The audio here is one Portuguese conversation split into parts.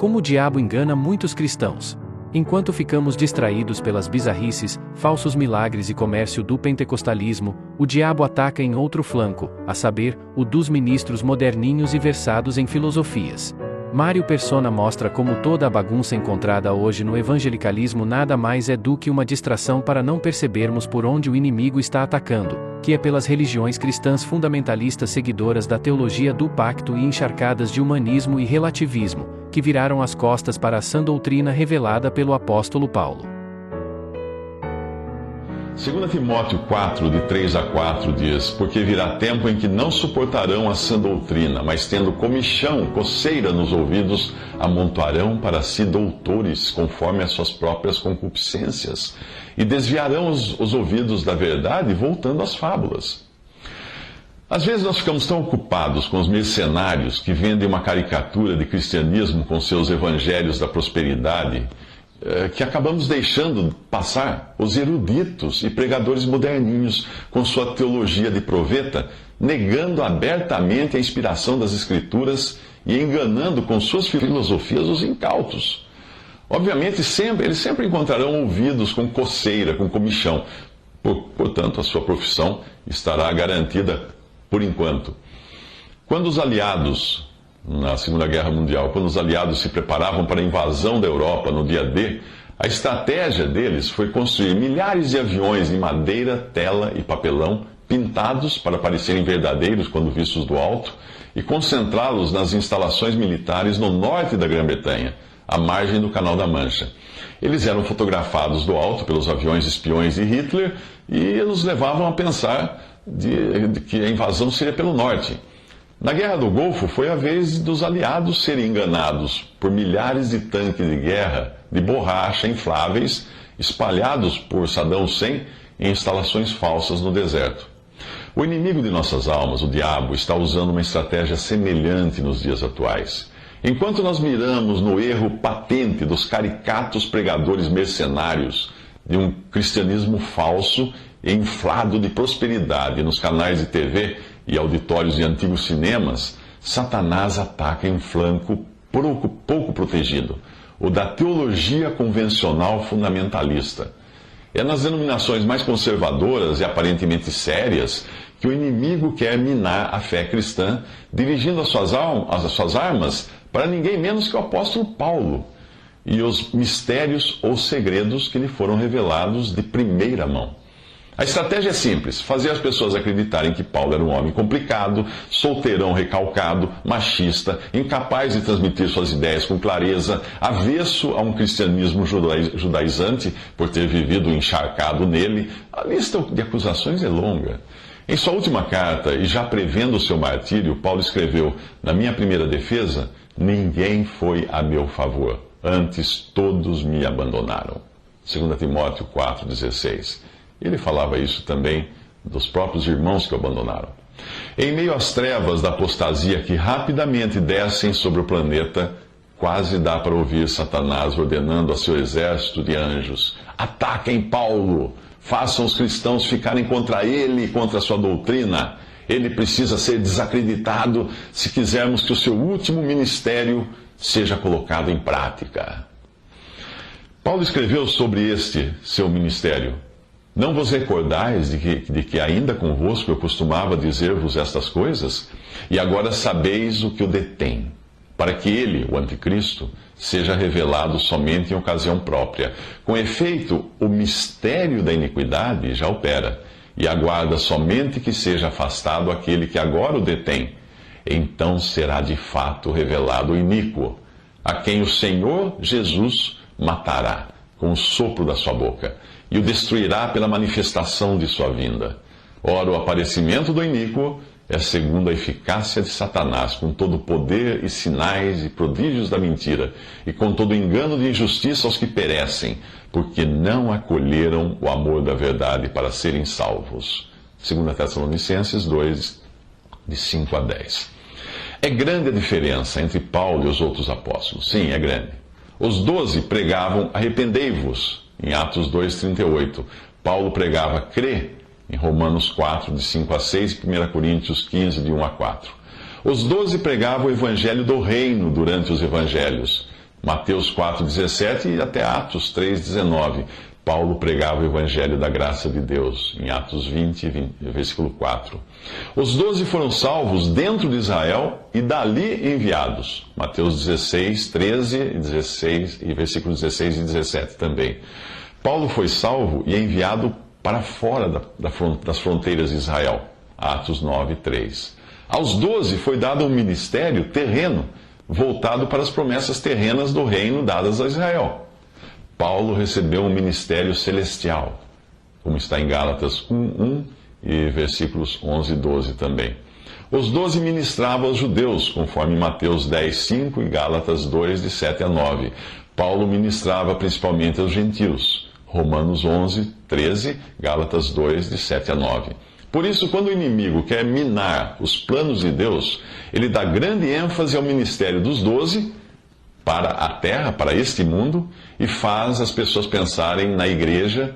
Como o diabo engana muitos cristãos. Enquanto ficamos distraídos pelas bizarrices, falsos milagres e comércio do pentecostalismo, o diabo ataca em outro flanco, a saber, o dos ministros moderninhos e versados em filosofias. Mário Persona mostra como toda a bagunça encontrada hoje no evangelicalismo nada mais é do que uma distração para não percebermos por onde o inimigo está atacando, que é pelas religiões cristãs fundamentalistas seguidoras da teologia do pacto e encharcadas de humanismo e relativismo, que viraram as costas para a sã doutrina revelada pelo apóstolo Paulo. 2 Timóteo 4, de 3 a 4 diz: Porque virá tempo em que não suportarão a sã doutrina, mas tendo comichão, coceira nos ouvidos, amontoarão para si doutores, conforme as suas próprias concupiscências, e desviarão os ouvidos da verdade, voltando às fábulas. Às vezes nós ficamos tão ocupados com os mercenários que vendem uma caricatura de cristianismo com seus evangelhos da prosperidade, que acabamos deixando passar os eruditos e pregadores moderninhos com sua teologia de proveta, negando abertamente a inspiração das Escrituras e enganando com suas filosofias os incautos. Obviamente, eles sempre encontrarão ouvidos com coceira, com comichão. Portanto, a sua profissão estará garantida por enquanto. Quando os aliados, na Segunda Guerra Mundial, quando os aliados se preparavam para a invasão da Europa no dia D, a estratégia deles foi construir milhares de aviões em madeira, tela e papelão, pintados para parecerem verdadeiros quando vistos do alto, e concentrá-los nas instalações militares no norte da Grã-Bretanha, à margem do Canal da Mancha. Eles eram fotografados do alto pelos aviões espiões de Hitler e nos levavam a pensar de que a invasão seria pelo norte. Na Guerra do Golfo, foi a vez dos aliados serem enganados por milhares de tanques de guerra de borracha infláveis espalhados por Saddam Hussein em instalações falsas no deserto. O inimigo de nossas almas, o diabo, está usando uma estratégia semelhante nos dias atuais. Enquanto nós miramos no erro patente dos caricatos pregadores mercenários de um cristianismo falso e inflado de prosperidade nos canais de TV e auditórios de antigos cinemas, Satanás ataca em flanco pouco protegido, o da teologia convencional fundamentalista. É nas denominações mais conservadoras e aparentemente sérias que o inimigo quer minar a fé cristã, dirigindo as suas armas para ninguém menos que o apóstolo Paulo e os mistérios ou segredos que lhe foram revelados de primeira mão. A estratégia é simples: fazer as pessoas acreditarem que Paulo era um homem complicado, solteirão recalcado, machista, incapaz de transmitir suas ideias com clareza, avesso a um cristianismo judaizante por ter vivido encharcado nele. A lista de acusações é longa. Em sua última carta, e já prevendo o seu martírio, Paulo escreveu: Na minha primeira defesa, ninguém foi a meu favor, antes todos me abandonaram. 2 Timóteo 4,16. Ele falava isso também dos próprios irmãos que o abandonaram. Em meio às trevas da apostasia que rapidamente descem sobre o planeta, quase dá para ouvir Satanás ordenando a seu exército de anjos: ataquem Paulo, façam os cristãos ficarem contra ele e contra a sua doutrina. Ele precisa ser desacreditado se quisermos que o seu último ministério seja colocado em prática. Paulo escreveu sobre este seu ministério: Não vos recordais de que ainda convosco eu costumava dizer-vos estas coisas? E agora sabeis o que o detém, para que ele, o anticristo, seja revelado somente em ocasião própria. Com efeito, o mistério da iniquidade já opera, e aguarda somente que seja afastado aquele que agora o detém. Então será de fato revelado o iníquo, a quem o Senhor Jesus matará com o sopro da sua boca, e o destruirá pela manifestação de sua vinda. Ora, o aparecimento do iníquo é segundo a eficácia de Satanás, com todo o poder e sinais e prodígios da mentira, e com todo o engano de injustiça aos que perecem, porque não acolheram o amor da verdade para serem salvos. 2 Tessalonicenses 2, de 5 a 10. É grande a diferença entre Paulo e os outros apóstolos. Sim, é grande. Os 12 pregavam: arrependei-vos, em Atos 2,38. Paulo pregava: crê, em Romanos 4, de 5 a 6, e 1 Coríntios 15, de 1 a 4. Os 12 pregavam o evangelho do reino durante os evangelhos, Mateus 4,17 e até Atos 3,19. Paulo pregava o evangelho da graça de Deus, em Atos 20, versículo 4. Os 12 foram salvos dentro de Israel e dali enviados. Mateus 16, 13 e 16, e versículos 16 e 17 também. Paulo foi salvo e enviado para fora das fronteiras de Israel. Atos 9, 3. Aos 12 foi dado um ministério terreno, voltado para as promessas terrenas do reino dadas a Israel. Paulo recebeu um ministério celestial, como está em Gálatas 1:1 e versículos 11 e 12 também. Os 12 ministravam aos judeus, conforme Mateus 10:5 e Gálatas 2, de 7 a 9. Paulo ministrava principalmente aos gentios, Romanos 11:13, Gálatas 2, de 7 a 9. Por isso, quando o inimigo quer minar os planos de Deus, ele dá grande ênfase ao ministério dos 12 para a terra, para este mundo, e faz as pessoas pensarem na igreja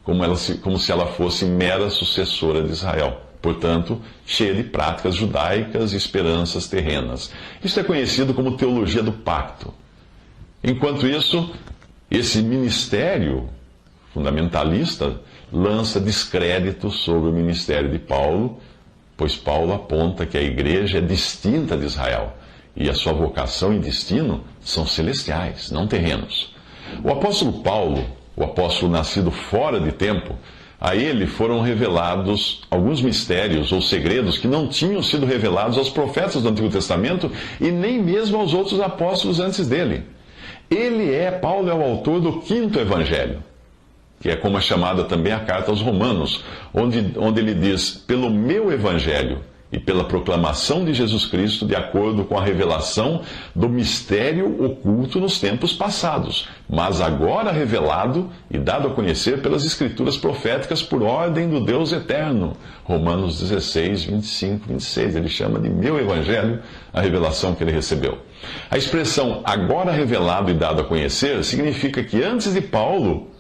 como se ela fosse mera sucessora de Israel. Portanto, cheia de práticas judaicas e esperanças terrenas. Isso é conhecido como teologia do pacto. Enquanto isso, esse ministério fundamentalista lança descrédito sobre o ministério de Paulo, pois Paulo aponta que a igreja é distinta de Israel. E a sua vocação e destino são celestiais, não terrenos. O apóstolo Paulo, o apóstolo nascido fora de tempo, a ele foram revelados alguns mistérios ou segredos que não tinham sido revelados aos profetas do Antigo Testamento e nem mesmo aos outros apóstolos antes dele. Paulo é o autor do 5º evangelho, que é como é chamada também a carta aos Romanos, onde ele diz: pelo meu evangelho e pela proclamação de Jesus Cristo, de acordo com a revelação do mistério oculto nos tempos passados, mas agora revelado e dado a conhecer pelas Escrituras proféticas por ordem do Deus eterno. Romanos 16, 25, 26. Ele chama de meu evangelho a revelação que ele recebeu. A expressão agora revelado e dado a conhecer significa que antes de Paulo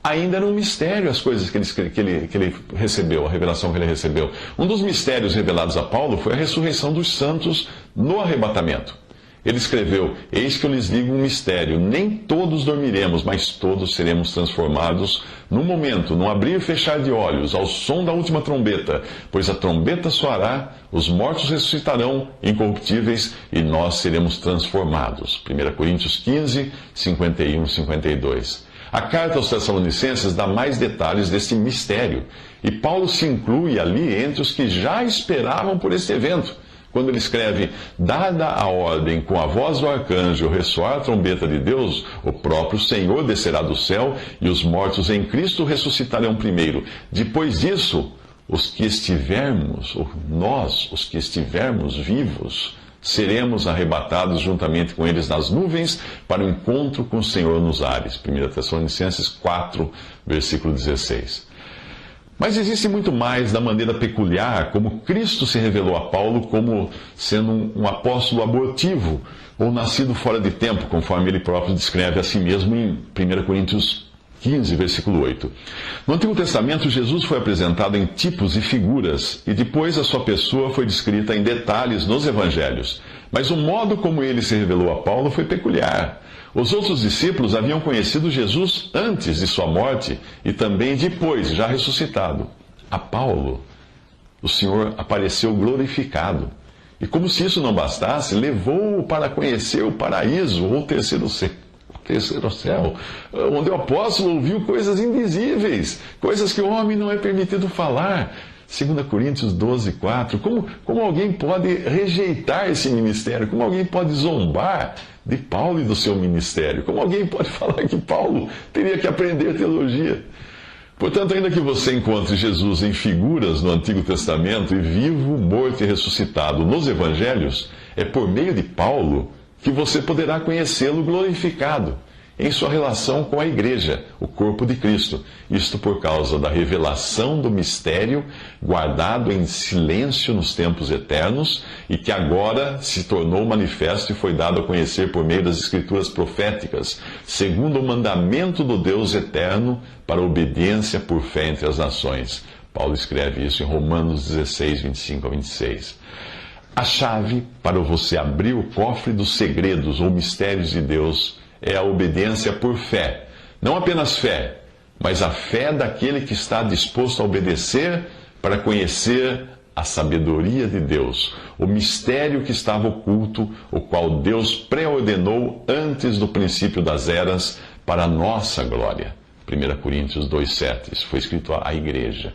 ainda era um mistério as coisas que ele recebeu, a revelação que ele recebeu. Um dos mistérios revelados a Paulo foi a ressurreição dos santos no arrebatamento. Ele escreveu: eis que eu lhes digo um mistério, nem todos dormiremos, mas todos seremos transformados num momento, num abrir e fechar de olhos, ao som da última trombeta, pois a trombeta soará, os mortos ressuscitarão incorruptíveis e nós seremos transformados. 1 Coríntios 15, 51 e 52. A carta aos Tessalonicenses dá mais detalhes desse mistério, e Paulo se inclui ali entre os que já esperavam por este evento, quando ele escreve: dada a ordem com a voz do arcanjo, ressoar a trombeta de Deus, o próprio Senhor descerá do céu, e os mortos em Cristo ressuscitarão primeiro. Depois disso, os que estivermos vivos, seremos arrebatados juntamente com eles nas nuvens para o encontro com o Senhor nos ares. 1 Tessalonicenses 4, versículo 16. Mas existe muito mais da maneira peculiar como Cristo se revelou a Paulo como sendo um apóstolo abortivo ou nascido fora de tempo, conforme ele próprio descreve a si mesmo em 1 Coríntios 15, versículo 8. No Antigo Testamento, Jesus foi apresentado em tipos e figuras, e depois a sua pessoa foi descrita em detalhes nos Evangelhos. Mas o modo como ele se revelou a Paulo foi peculiar. Os outros discípulos haviam conhecido Jesus antes de sua morte e também depois, já ressuscitado. A Paulo, o Senhor apareceu glorificado. E como se isso não bastasse, levou-o para conhecer o paraíso, ou o terceiro céu, onde o apóstolo ouviu coisas indizíveis, coisas que o homem não é permitido falar. 2 Coríntios 12, 4. Como alguém pode rejeitar esse ministério? Como alguém pode zombar de Paulo e do seu ministério? Como alguém pode falar que Paulo teria que aprender teologia? Portanto, ainda que você encontre Jesus em figuras no Antigo Testamento e vivo, morto e ressuscitado nos Evangelhos, é por meio de Paulo que você poderá conhecê-lo glorificado em sua relação com a igreja, o corpo de Cristo. Isto por causa da revelação do mistério guardado em silêncio nos tempos eternos e que agora se tornou manifesto e foi dado a conhecer por meio das Escrituras proféticas, segundo o mandamento do Deus eterno para a obediência por fé entre as nações. Paulo escreve isso em Romanos 16, 25 a 26. A chave para você abrir o cofre dos segredos ou mistérios de Deus é a obediência por fé. Não apenas fé, mas a fé daquele que está disposto a obedecer para conhecer a sabedoria de Deus, o mistério que estava oculto, o qual Deus pré-ordenou antes do princípio das eras para a nossa glória. 1 Coríntios 2,7. Isso foi escrito à igreja.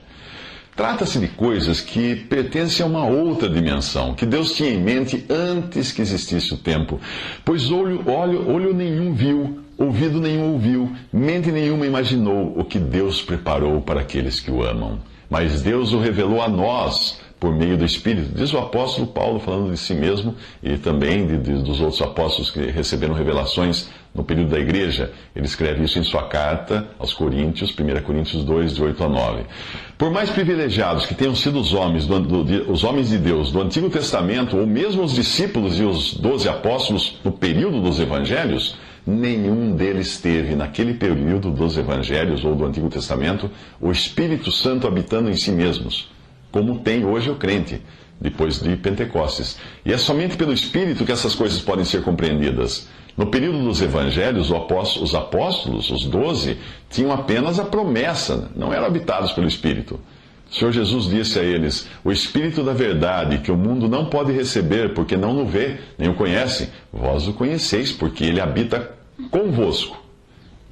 Trata-se de coisas que pertencem a uma outra dimensão, que Deus tinha em mente antes que existisse o tempo. Pois olho nenhum viu, ouvido nenhum ouviu, mente nenhuma imaginou o que Deus preparou para aqueles que o amam. Mas Deus o revelou a nós por meio do Espírito. Diz o apóstolo Paulo, falando de si mesmo e também dos outros apóstolos que receberam revelações no período da igreja. Ele escreve isso em sua carta aos Coríntios, 1 Coríntios 2, de 8 a 9. Por mais privilegiados que tenham sido os homens de Deus do Antigo Testamento, ou mesmo os discípulos e os 12 apóstolos no período dos evangelhos, nenhum deles teve, naquele período dos evangelhos ou do Antigo Testamento, o Espírito Santo habitando em si mesmos, como tem hoje o crente, depois de Pentecostes. E é somente pelo Espírito que essas coisas podem ser compreendidas. No período dos evangelhos, os apóstolos, os 12, tinham apenas a promessa, não eram habitados pelo Espírito. O Senhor Jesus disse a eles: o Espírito da verdade, que o mundo não pode receber, porque não o vê, nem o conhece, vós o conheceis, porque ele habita convosco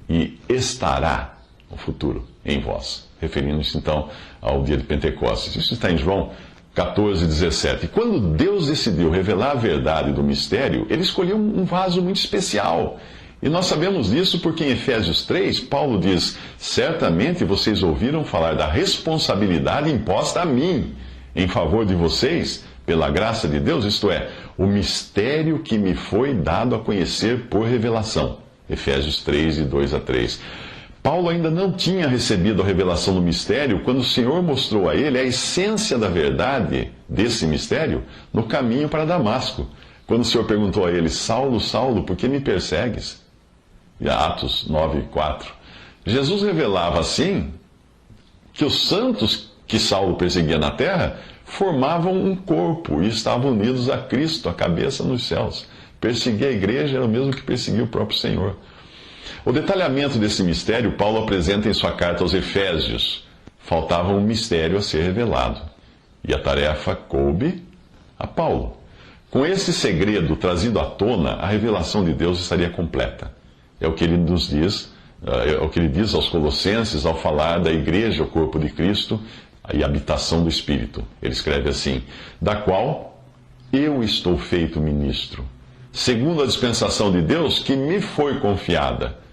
e estará no futuro em vós. Referindo-se então ao dia de Pentecostes. Isso está em João 14, 17. E quando Deus decidiu revelar a verdade do mistério, ele escolheu um vaso muito especial. E nós sabemos disso porque em Efésios 3, Paulo diz: certamente vocês ouviram falar da responsabilidade imposta a mim, em favor de vocês, pela graça de Deus, isto é, o mistério que me foi dado a conhecer por revelação. Efésios 3, de 2 a 3. Paulo ainda não tinha recebido a revelação do mistério quando o Senhor mostrou a ele a essência da verdade desse mistério no caminho para Damasco. Quando o Senhor perguntou a ele: Saulo, Saulo, por que me persegues? E Atos 9, 4. Jesus revelava assim que os santos que Saulo perseguia na terra formavam um corpo e estavam unidos a Cristo, a cabeça nos céus. Perseguir a igreja era o mesmo que perseguir o próprio Senhor. O detalhamento desse mistério Paulo apresenta em sua carta aos Efésios. Faltava um mistério a ser revelado, e a tarefa coube a Paulo. Com esse segredo trazido à tona, a revelação de Deus estaria completa. É o que ele nos diz, é o que ele diz aos Colossenses ao falar da igreja, o corpo de Cristo e a habitação do Espírito. Ele escreve assim: da qual eu estou feito ministro, segundo a dispensação de Deus que me foi confiada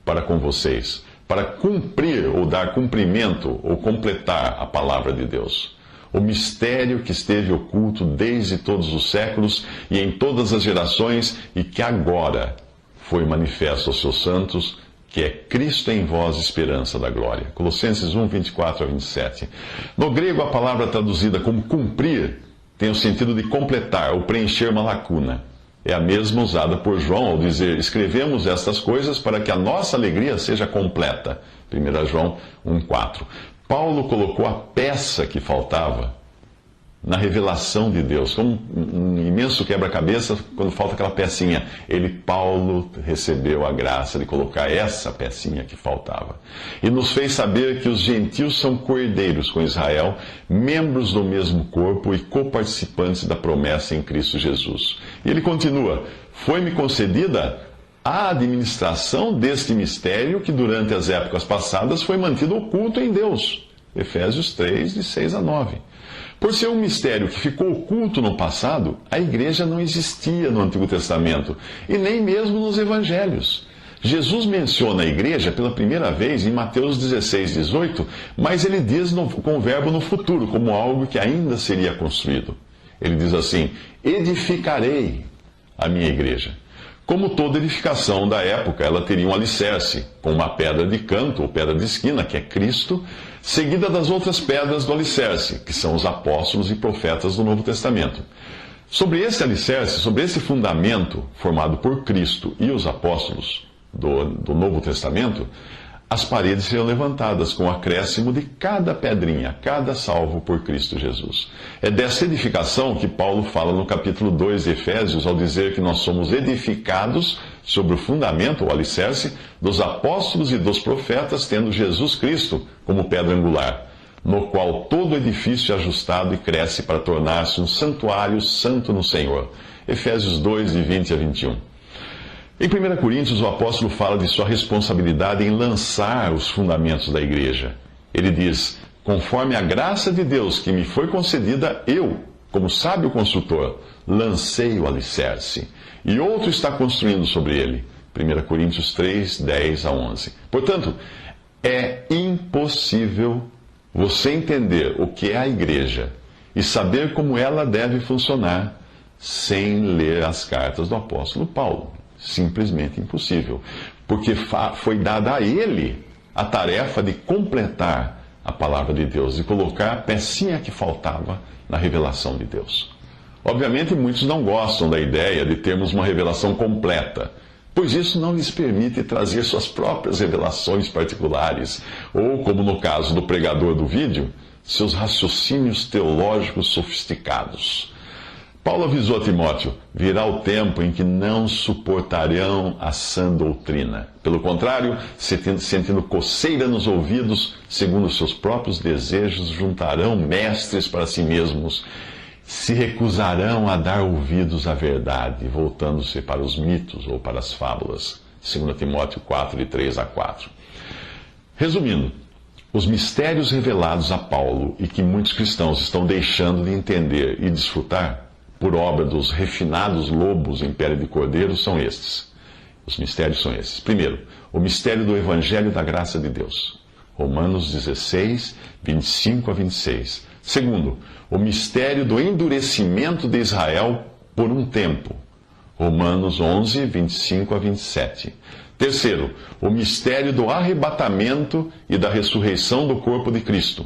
para com vocês, para cumprir ou dar cumprimento ou completar a palavra de Deus. O mistério que esteve oculto desde todos os séculos e em todas as gerações e que agora foi manifesto aos seus santos, que é Cristo em vós, esperança da glória. Colossenses 1, 24 a 27. No grego, a palavra traduzida como cumprir tem o sentido de completar ou preencher uma lacuna. É a mesma usada por João ao dizer: escrevemos estas coisas para que a nossa alegria seja completa. 1 João 1,4. Paulo colocou a peça que faltava na revelação de Deus, como um imenso quebra-cabeça, quando falta aquela pecinha. Paulo, recebeu a graça de colocar essa pecinha que faltava. E nos fez saber que os gentios são coerdeiros com Israel, membros do mesmo corpo e coparticipantes da promessa em Cristo Jesus. E ele continua: foi-me concedida a administração deste mistério que durante as épocas passadas foi mantido oculto em Deus. Efésios 3, de 6 a 9. Por ser um mistério que ficou oculto no passado, a igreja não existia no Antigo Testamento, e nem mesmo nos Evangelhos. Jesus menciona a igreja pela primeira vez em Mateus 16, 18, mas ele diz com o verbo no futuro, como algo que ainda seria construído. Ele diz assim: edificarei a minha igreja. Como toda edificação da época, ela teria um alicerce, com uma pedra de canto ou pedra de esquina, que é Cristo, seguida das outras pedras do alicerce, que são os apóstolos e profetas do Novo Testamento. Sobre esse alicerce, sobre esse fundamento formado por Cristo e os apóstolos do Novo Testamento, as paredes serão levantadas com o acréscimo de cada pedrinha, cada salvo por Cristo Jesus. É dessa edificação que Paulo fala no capítulo 2 de Efésios, ao dizer que nós somos edificados sobre o fundamento, o alicerce, dos apóstolos e dos profetas, tendo Jesus Cristo como pedra angular, no qual todo edifício é ajustado e cresce para tornar-se um santuário santo no Senhor. Efésios 2, de 20 a 21. Em 1 Coríntios, o apóstolo fala de sua responsabilidade em lançar os fundamentos da igreja. Ele diz: conforme a graça de Deus que me foi concedida, eu, como sábio construtor, lancei o alicerce, e outro está construindo sobre ele. 1 Coríntios 3, 10 a 11. Portanto, é impossível você entender o que é a igreja e saber como ela deve funcionar sem ler as cartas do apóstolo Paulo. Simplesmente impossível, porque foi dada a ele a tarefa de completar a palavra de Deus, de colocar a pecinha que faltava na revelação de Deus. Obviamente, muitos não gostam da ideia de termos uma revelação completa, pois isso não lhes permite trazer suas próprias revelações particulares, ou, como no caso do pregador do vídeo, seus raciocínios teológicos sofisticados. Paulo avisou a Timóteo: virá o tempo em que não suportarão a sã doutrina. Pelo contrário, sentindo coceira nos ouvidos, segundo os seus próprios desejos, juntarão mestres para si mesmos, se recusarão a dar ouvidos à verdade, voltando-se para os mitos ou para as fábulas. 2 Timóteo 4, de 3 a 4. Resumindo, os mistérios revelados a Paulo e que muitos cristãos estão deixando de entender e desfrutar por obra dos refinados lobos em pele de cordeiro são estes. Os mistérios são esses. Primeiro, o mistério do Evangelho da graça de Deus. Romanos 16, 25 a 26. Segundo, o mistério do endurecimento de Israel por um tempo. Romanos 11, 25 a 27. Terceiro, o mistério do arrebatamento e da ressurreição do corpo de Cristo,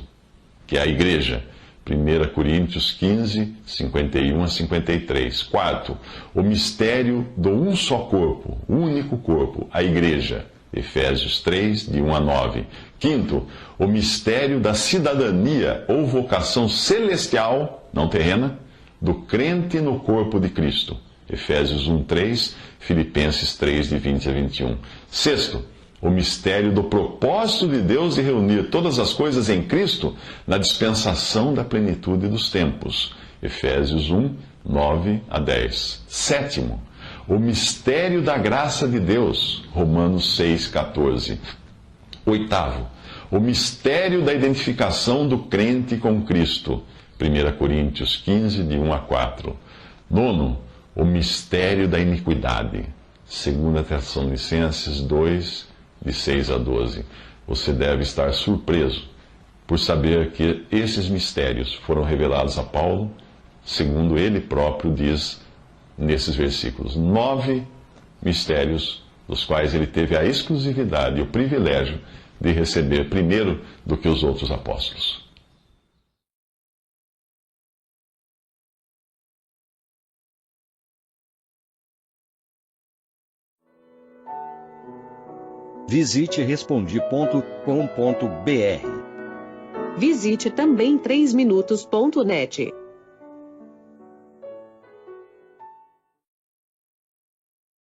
que é a igreja. 1 Coríntios 15, 51 a 53. Quarto, o mistério do um só corpo, único corpo, a igreja. Efésios 3, de 1 a 9. Quinto, o mistério da cidadania ou vocação celestial, não terrena, do crente no corpo de Cristo. Efésios 1, 3, Filipenses 3, de 20 a 21. Sexto, o mistério do propósito de Deus de reunir todas as coisas em Cristo na dispensação da plenitude dos tempos. Efésios 1, 9 a 10. Sétimo, o mistério da graça de Deus. Romanos 6, 14. Oitavo, o mistério da identificação do crente com Cristo. 1 Coríntios 15, de 1 a 4. Nono, o mistério da iniquidade. 2ª Tessalonicenses 2, de 6 a 12. Você deve estar surpreso por saber que esses mistérios foram revelados a Paulo, segundo ele próprio diz nesses versículos. 9 mistérios, dos quais ele teve a exclusividade e o privilégio de receber primeiro do que os outros apóstolos. Visite Respondi.com.br. Visite também 3minutos.net.